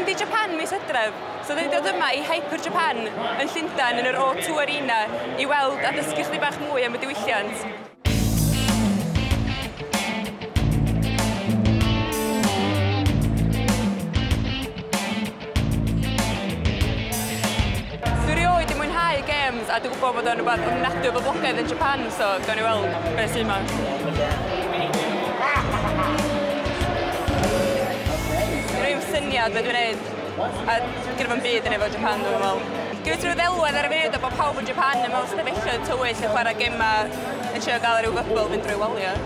mynd i Japan mis Hydref, so dyn ni dod yma i Hyper Japan yn Llundain yn yr O2 Arena i weld a dysgu chdi bach mwy am y diwylliant. Dwi erioed di mwynhau games a dwi'n gwybod bod o'n rhywbeth ofnadwy o boblogaidd yn Japan, so gawn ni weld beth sy'n yma. Rwy'n syniad beth dwi'n neud, a gyda fo'n byd yn efo Japan, dwi'n meddwl. Gwyd rhyw ddelwedd ar y funud o bod pawb yn Japan yn mewn stafelloedd tywyll yn chwarae gema yn trio gael rhyw fybl fynd drwy waliau.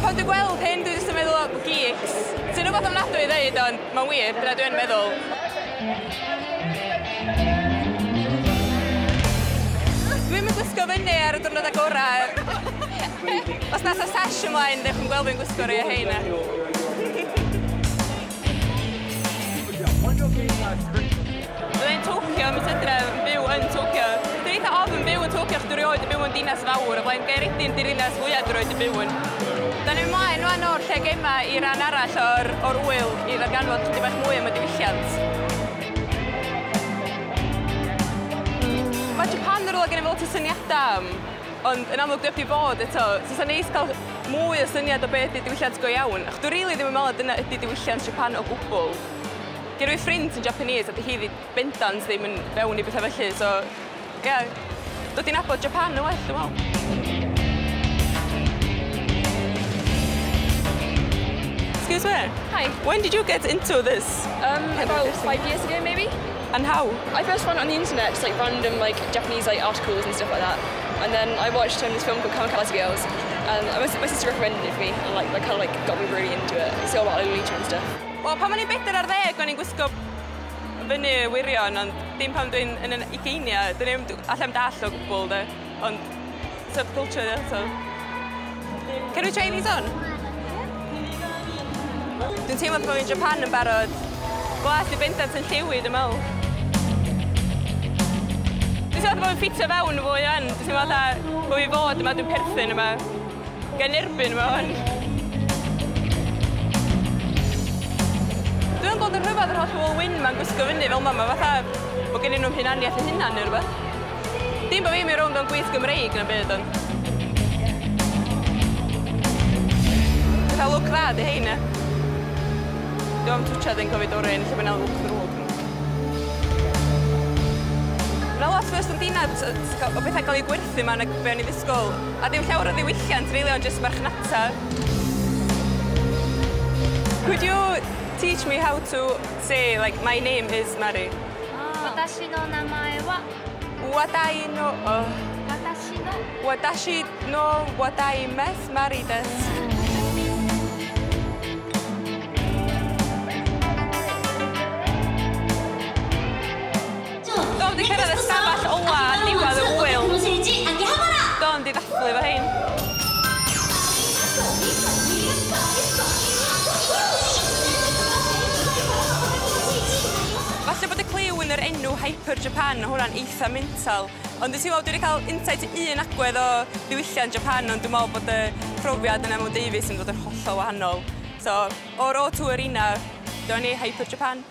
Pan dwi'n gweld hyn, dwi'n jyst yn meddwl o geeks. Sy'n rhywbeth ofnadwy i ddeud, ond mae'n wir, dyna dwi'n meddwl. Dwi'n mynd gwisgo fyny ar y diwrnod agorau. Os nas o sesh ymlaen, ddech chi'n gweld fi'n gwisgo rei o heina. Byddai'n Tokyo, mis Hydref, yn byw yn Tokyo. Dwi'n eitha ofn byw yn Tokyo, chdi rioed yn byw yn dinas fawr, o blaen Gaeredin di'r dinas fwyaf rioed yn byw yn. Da ni'n ymlaen rwan o'r lle gema i ran arall o'r wyl i ddarganfod chydig bach mwy am y diwylliant. Mae Japan yn rhywle gen i fel ti syniadau am, ond yn amlwg dwi'n bod eto, so sa'n neis cael mwy o syniad o beth ydy diwylliant go iawn. Ach, dwi'n rili ddim yn meddwl dyna ydy diwylliant Japan o gwbl. Gen rwy'n ffrind yn Japanese, a di hi bendant ddim yn fewn i bethau felly, so ie, dod i'n abod Japan yn well, dwi'n meddwl. Excuse me? Hi. When did you get into this? About 5 years ago, maybe. And how? I first found it on the internet, just like random like Japanese like articles and stuff like that. And then I watched this film called Kamikaze Girls, and my sister recommended it for me, and like that kind of like got me really into it. It's all about Lolita and stuff. Well, pan o'n i'n 40 o'n i'n gwisgo fyny wirion, ond dim pan dwi'n yn ugeinia, dyn ni'n allan dall o gwbl, de. Ond subculture, de, so. Can we try these on? Dwi'n teimlo bod fi'n Japan yn barod. Glas di bendant yn lliwyd, yn meddwl. Dwi'n teimlo bod fi'n ffitio fewn fwy yn. Dwi'n teimlo bod fi fod yma, dwi'n perthyn yma. Gan erbyn yma hwn. Dwi'n gweld yn rhyfedd yr holl wall-win ma'n gwisgo fyny fel yma. Fatha bod gen i nhw'n hunaniaeth yn hynna neu rhywbeth. Dim bod fi'n mynd rownd o'n gweith Gymreig na byd, ond. Dwi'n cael look dda di heina. Dwi'n am twtsiad yn Covid oren, lle mae'n look ddrwg. Mae'n lot fyrst yn dinad o bethau gael ei gwerthu yma na be o'n i ddisgwyl. A dim llawer o ddiwylliant, rili, ond jyst marchnata. Could you teach me how to say, like, my name is Mari? Watashi no namae wa? Watashi no watai mes Mari desu. Do'n di cyrraedd y stafell ola diwedd y wyl. Do'n di ddathlu fo hyn. Falle bod y cliw yn yr enw Hyper Japan, hwnna'n eitha mental. Ond dwi'n teimlo, dwi wedi cael insight i un agwedd o diwylliant Japan, ond dwi'n meddwl bod y profiad yn Emma Davies yn dod yn hollol wahanol. So, o'r O2 Arena, do'n ni Hyper Japan.